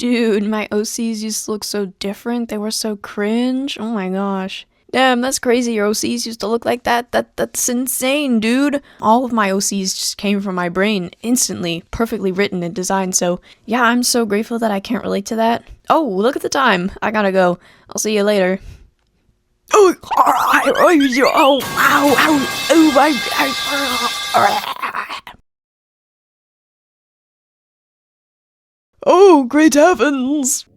Dude, my OCs used to look so different. They were so cringe. Oh my gosh. Damn, that's crazy. Your OCs used to look like that. That's insane, dude. All of my OCs just came from my brain instantly, perfectly written and designed. So yeah, I'm so grateful that I can't relate to that. Oh, look at the time. I gotta go. I'll see you later. Oh, oh, great heavens!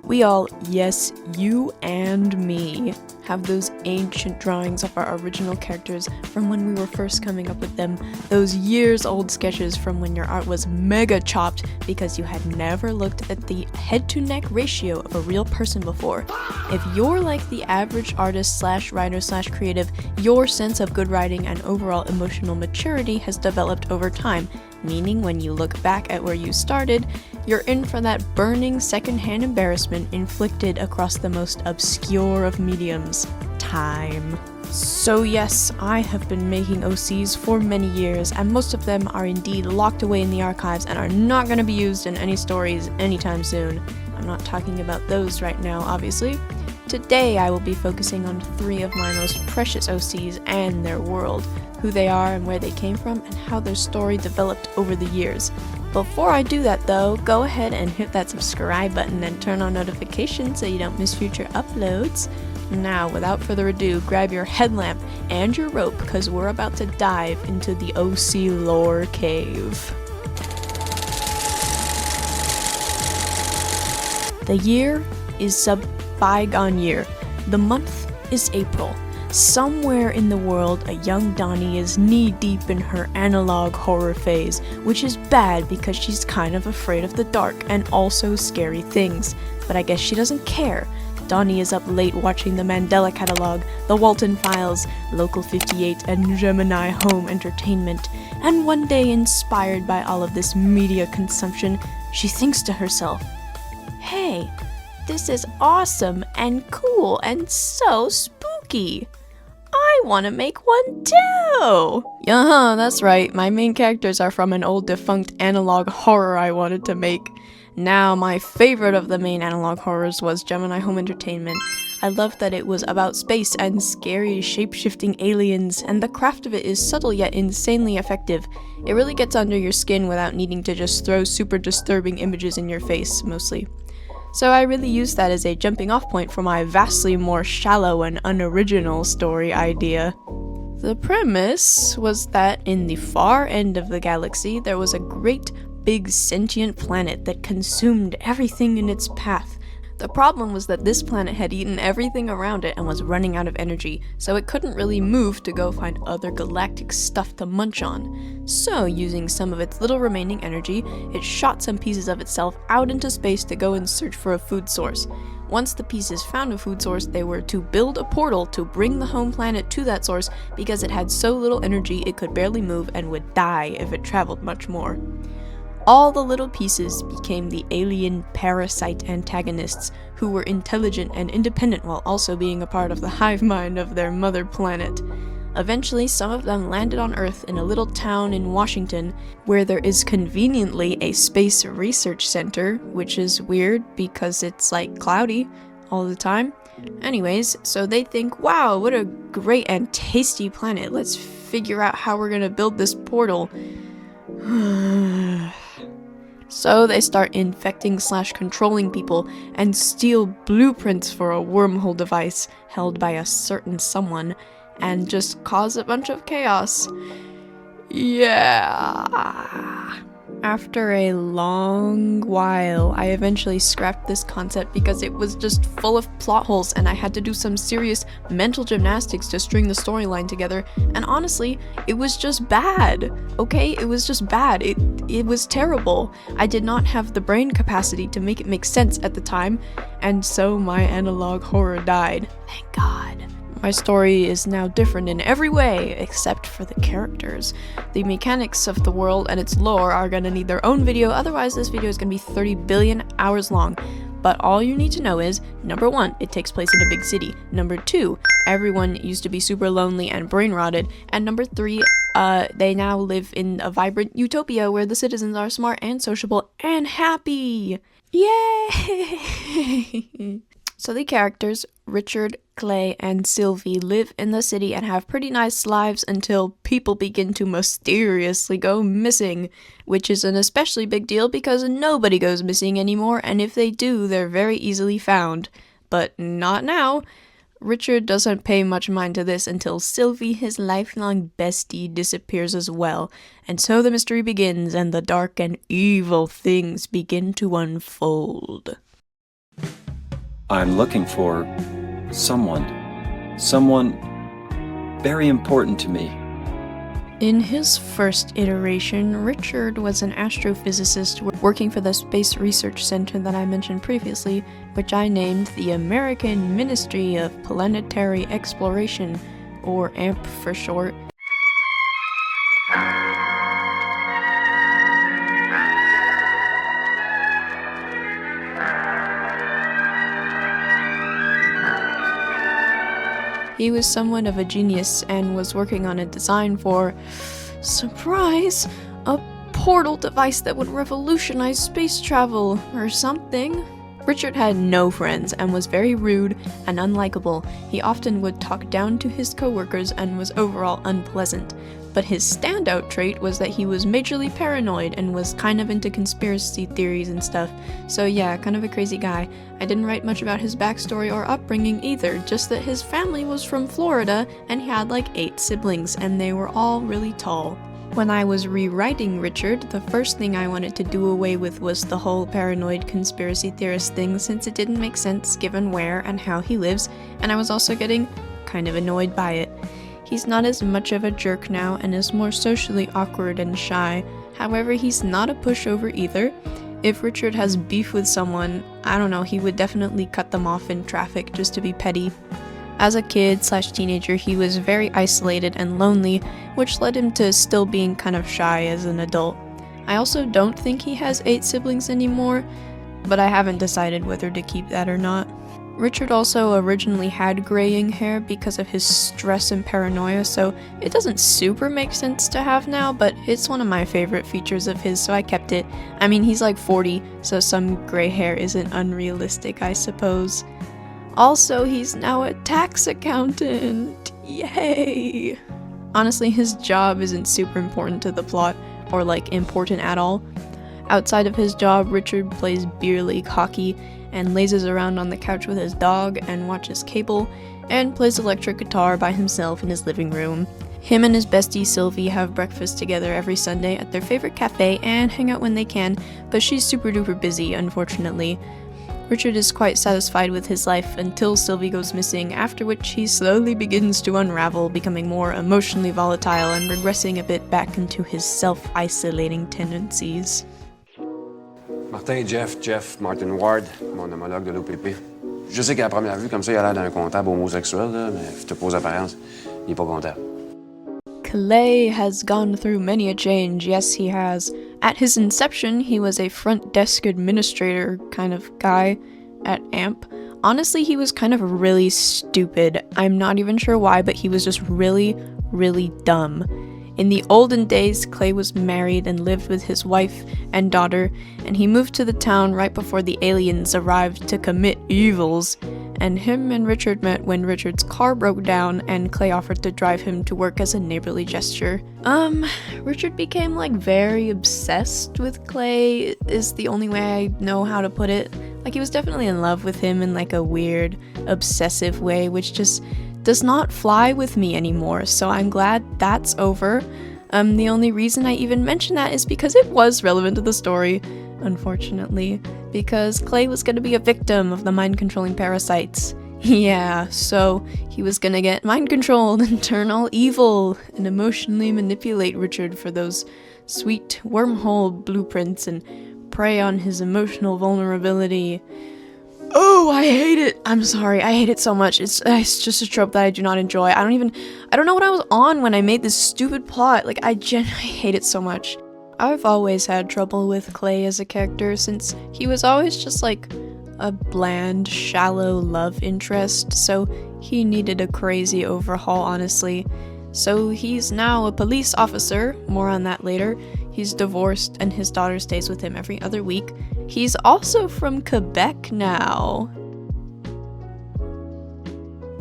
We all, yes, you and me, have those ancient drawings of our original characters from when we were first coming up with them, those years-old sketches from when your art was mega chopped because you had never looked at the head-to-neck ratio of a real person before. If you're like the average artist slash writer slash creative, your sense of good writing and overall emotional maturity has developed over time, meaning when you look back at where you started, you're in for that burning secondhand embarrassment inflicted across the most obscure of mediums, time. So yes, I have been making OCs for many years, and most of them are indeed locked away in the archives and are not going to be used in any stories anytime soon. I'm not talking about those right now, obviously. Today I will be focusing on 3 of my most precious OCs and their world, who they are and where they came from, and how their story developed over the years. Before I do that though, go ahead and hit that subscribe button and turn on notifications so you don't miss future uploads. Now, without further ado, grab your headlamp and your rope because we're about to dive into the OC lore cave. The year is a bygone year. The month is April. Somewhere in the world, a young Donnie is knee-deep in her analog horror phase, which is bad because she's kind of afraid of the dark and also scary things. But I guess she doesn't care. Donnie is up late watching the Mandela Catalog, the Walton Files, Local 58, and Gemini Home Entertainment. And one day, inspired by all of this media consumption, she thinks to herself, "Hey, this is awesome and cool and so spooky. I want to make one too!" Yeah, that's right, my main characters are from an old defunct analog horror I wanted to make. Now, my favorite of the main analog horrors was Gemini Home Entertainment. I loved that it was about space and scary shape-shifting aliens, and the craft of it is subtle yet insanely effective. It really gets under your skin without needing to just throw super disturbing images in your face, mostly. So I really used that as a jumping off point for my vastly more shallow and unoriginal story idea. The premise was that in the far end of the galaxy there was a great big sentient planet that consumed everything in its path. The problem was that this planet had eaten everything around it and was running out of energy, so it couldn't really move to go find other galactic stuff to munch on. So, using some of its little remaining energy, it shot some pieces of itself out into space to go and search for a food source. Once the pieces found a food source, they were to build a portal to bring the home planet to that source because it had so little energy it could barely move and would die if it traveled much more. All the little pieces became the alien parasite antagonists, who were intelligent and independent while also being a part of the hive mind of their mother planet. Eventually, some of them landed on Earth in a little town in Washington, where there is conveniently a space research center, which is weird because it's like cloudy all the time. Anyways, so they think, wow, what a great and tasty planet, let's figure out how we're gonna build this portal. So they start infecting / controlling people and steal blueprints for a wormhole device held by a certain someone and just cause a bunch of chaos. Yeah. After a long while, I eventually scrapped this concept because it was just full of plot holes and I had to do some serious mental gymnastics to string the storyline together, and honestly, it was just bad. Okay, it was just bad. It was terrible. I did not have the brain capacity to make it make sense at the time, and so my analog horror died. Thank God. My story is now different in every way, except for the characters. The mechanics of the world and its lore are gonna need their own video, otherwise this video is gonna be 30 billion hours long. but all you need to know is, number 1, it takes place in a big city. Number 2, everyone used to be super lonely and brain rotted. And number 3, they now live in a vibrant utopia where the citizens are smart and sociable and happy. Yay! So the characters, Richard, Clay, and Sylvie, live in the city and have pretty nice lives until people begin to mysteriously go missing, which is an especially big deal because nobody goes missing anymore, and if they do, they're very easily found. But not now. Richard doesn't pay much mind to this until Sylvie, his lifelong bestie, disappears as well, and so the mystery begins and the dark and evil things begin to unfold. I'm looking for someone very important to me. In his first iteration, Richard was an astrophysicist working for the Space Research Center that I mentioned previously, which I named the American Ministry of Planetary Exploration, or AMP for short. He was somewhat of a genius and was working on a design for, surprise, a portal device that would revolutionize space travel, or something. Richard had no friends and was very rude and unlikable. He often would talk down to his coworkers and was overall unpleasant. But his standout trait was that he was majorly paranoid and was kind of into conspiracy theories and stuff. So yeah, kind of a crazy guy. I didn't write much about his backstory or upbringing either, just that his family was from Florida and he had like 8 siblings and they were all really tall. When I was rewriting Richard, the first thing I wanted to do away with was the whole paranoid conspiracy theorist thing, since it didn't make sense given where and how he lives, and I was also getting kind of annoyed by it. He's not as much of a jerk now and is more socially awkward and shy. However, he's not a pushover either. If Richard has beef with someone, I don't know, he would definitely cut them off in traffic just to be petty. As a kid/teenager, he was very isolated and lonely, which led him to still being kind of shy as an adult. I also don't think he has 8 siblings anymore, but I haven't decided whether to keep that or not. Richard also originally had graying hair because of his stress and paranoia, so it doesn't super make sense to have now, but it's one of my favorite features of his, so I kept it. I mean, he's like 40, so some gray hair isn't unrealistic, I suppose. Also, he's now a tax accountant! Yay! Honestly, his job isn't super important to the plot, or like important at all. Outside of his job, Richard plays beer league hockey, and lazes around on the couch with his dog and watches cable, and plays electric guitar by himself in his living room. Him and his bestie Sylvie have breakfast together every Sunday at their favorite cafe and hang out when they can, but she's super duper busy, unfortunately. Richard is quite satisfied with his life until Sylvie goes missing, after which he slowly begins to unravel, becoming more emotionally volatile and regressing a bit back into his self-isolating tendencies. Martin, Jeff, Martin Ward, mon homologue de l'OPP. Je sais qu'à première vue, comme ça, il a l'air d'un comptable homosexuel, là, mais je te pose apparence, il est pas comptable. Clay has gone through many a change, yes he has. At his inception, he was a front desk administrator kind of guy at AMP. Honestly, he was kind of really stupid. I'm not even sure why, but he was just really, really dumb. In the olden days, Clay was married and lived with his wife and daughter, and he moved to the town right before the aliens arrived to commit evils. And him and Richard met when Richard's car broke down and Clay offered to drive him to work as a neighborly gesture. Richard became like very obsessed with Clay is the only way I know how to put it. Like, he was definitely in love with him in like a weird, obsessive way, which just does not fly with me anymore, so I'm glad that's over. The only reason I even mention that is because it was relevant to the story, unfortunately, because Clay was gonna be a victim of the mind-controlling parasites. Yeah, so he was gonna get mind-controlled and turn all evil and emotionally manipulate Richard for those sweet wormhole blueprints and prey on his emotional vulnerability. Oh, I hate it! I'm sorry, I hate it so much. It's just a trope that I do not enjoy. I don't know what I was on when I made this stupid plot. Like, I genuinely hate it so much. I've always had trouble with Clay as a character, since he was always just like a bland, shallow love interest, so he needed a crazy overhaul, honestly. So he's now a police officer, more on that later. He's divorced and his daughter stays with him every other week. He's also from Quebec now.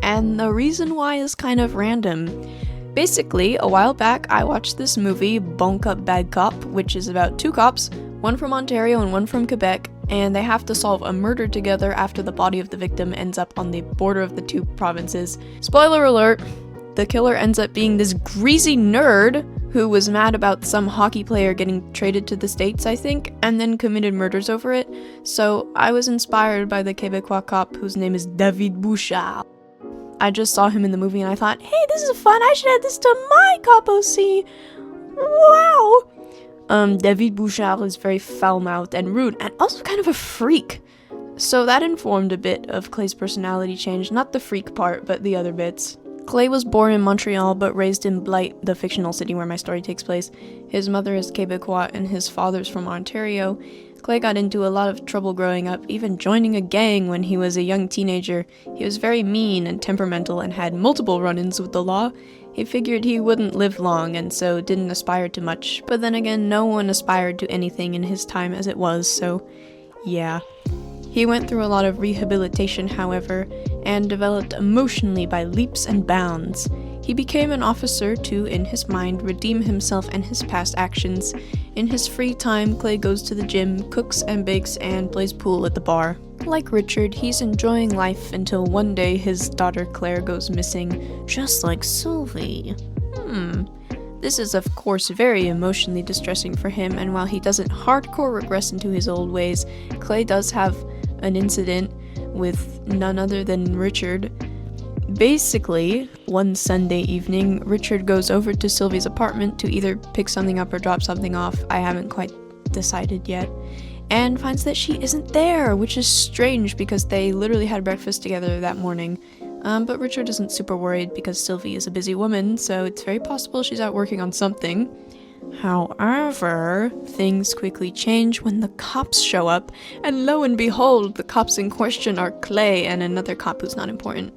And the reason why is kind of random. Basically, a while back I watched this movie, Bon Cop Bad Cop, which is about two cops, one from Ontario and one from Quebec, and they have to solve a murder together after the body of the victim ends up on the border of the two provinces. Spoiler alert! The killer ends up being this greasy nerd who was mad about some hockey player getting traded to the States, I think, and then committed murders over it. So I was inspired by the Quebecois cop whose name is David Bouchard. I just saw him in the movie and I thought, hey, this is fun, I should add this to my Cop OC! Wow! David Bouchard is very foul-mouthed and rude, and also kind of a freak. So that informed a bit of Clay's personality change, not the freak part, but the other bits. Clay was born in Montreal, but raised in Blight, the fictional city where my story takes place. His mother is Quebecois and his father's from Ontario. Clay got into a lot of trouble growing up, even joining a gang when he was a young teenager. He was very mean and temperamental and had multiple run-ins with the law. He figured he wouldn't live long and so didn't aspire to much, but then again, no one aspired to anything in his time as it was, so yeah. He went through a lot of rehabilitation, however, and developed emotionally by leaps and bounds. He became an officer to, in his mind, redeem himself and his past actions. In his free time, Clay goes to the gym, cooks and bakes, and plays pool at the bar. Like Richard, he's enjoying life until one day his daughter Claire goes missing, just like Sylvie. This is of course very emotionally distressing for him, and while he doesn't hardcore regress into his old ways, Clay does have an incident with none other than Richard. Basically, one Sunday evening, Richard goes over to Sylvie's apartment to either pick something up or drop something off, I haven't quite decided yet, and finds that she isn't there, which is strange because they literally had breakfast together that morning. But Richard isn't super worried because Sylvie is a busy woman, so it's very possible she's out working on something. However, things quickly change when the cops show up, and lo and behold, the cops in question are Clay and another cop who's not important.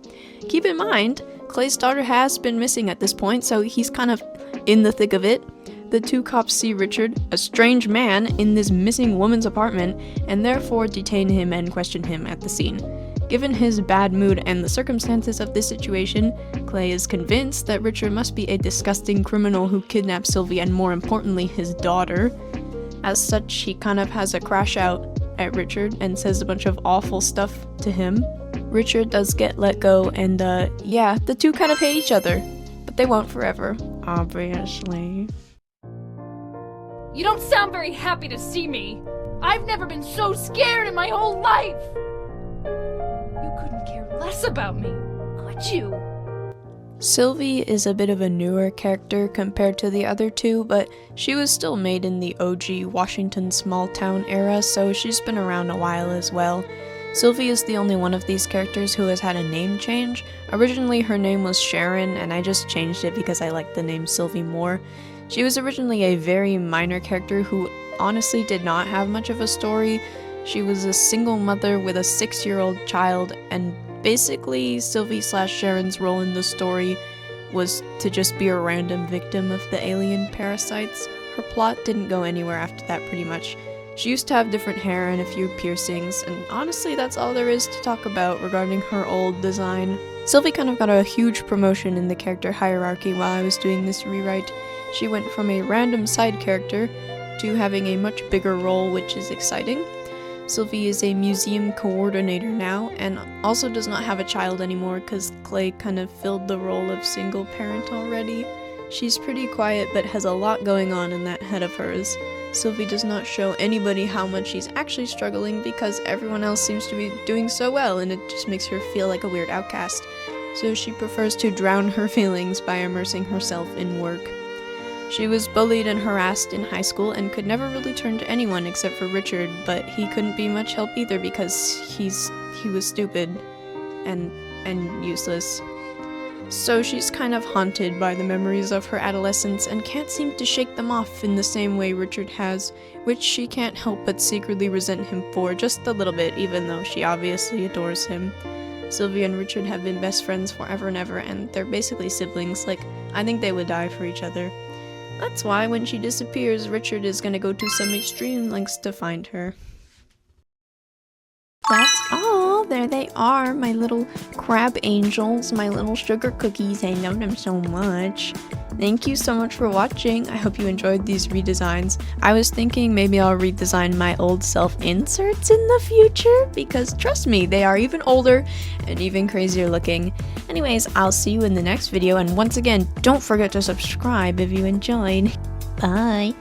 Keep in mind, Clay's daughter has been missing at this point, so he's kind of in the thick of it. The two cops see Richard, a strange man, in this missing woman's apartment, and therefore detain him and question him at the scene. Given his bad mood and the circumstances of this situation, Clay is convinced that Richard must be a disgusting criminal who kidnapped Sylvie and, more importantly, his daughter. As such, he kind of has a crash out at Richard and says a bunch of awful stuff to him. Richard does get let go, and yeah, the two kind of hate each other, but they won't forever, obviously. You don't sound very happy to see me. I've never been so scared in my whole life. You couldn't care less about me, could you? Sylvie is a bit of a newer character compared to the other two, but she was still made in the OG Washington small town era, so she's been around a while as well. Sylvie is the only one of these characters who has had a name change. Originally her name was Sharon, and I just changed it because I liked the name Sylvie more. She was originally a very minor character who honestly did not have much of a story. She was a single mother with a 6-year-old child, and basically Sylvie/Sharon's role in the story was to just be a random victim of the alien parasites. Her plot didn't go anywhere after that pretty much. She used to have different hair and a few piercings, and honestly that's all there is to talk about regarding her old design. Sylvie kind of got a huge promotion in the character hierarchy while I was doing this rewrite. She went from a random side character to having a much bigger role, which is exciting. Sylvie is a museum coordinator now, and also does not have a child anymore because Clay kind of filled the role of single parent already. She's pretty quiet but has a lot going on in that head of hers. Sylvie does not show anybody how much she's actually struggling because everyone else seems to be doing so well, and it just makes her feel like a weird outcast. So she prefers to drown her feelings by immersing herself in work. She was bullied and harassed in high school and could never really turn to anyone except for Richard, but he couldn't be much help either because he was stupid and useless. So she's kind of haunted by the memories of her adolescence and can't seem to shake them off in the same way Richard has, which she can't help but secretly resent him for just a little bit, even though she obviously adores him. Sylvie and Richard have been best friends forever and ever, and they're basically siblings. Like, I think they would die for each other. That's why when she disappears, Richard is gonna go to some extreme lengths to find her. That's all. There they are, my little crab angels, my little sugar cookies. I love them so much. Thank you so much for watching. I hope you enjoyed these redesigns. I was thinking maybe I'll redesign my old self inserts in the future, because trust me, they are even older and even crazier looking. Anyways, I'll see you in the next video, and once again, don't forget to subscribe if you enjoyed. Bye!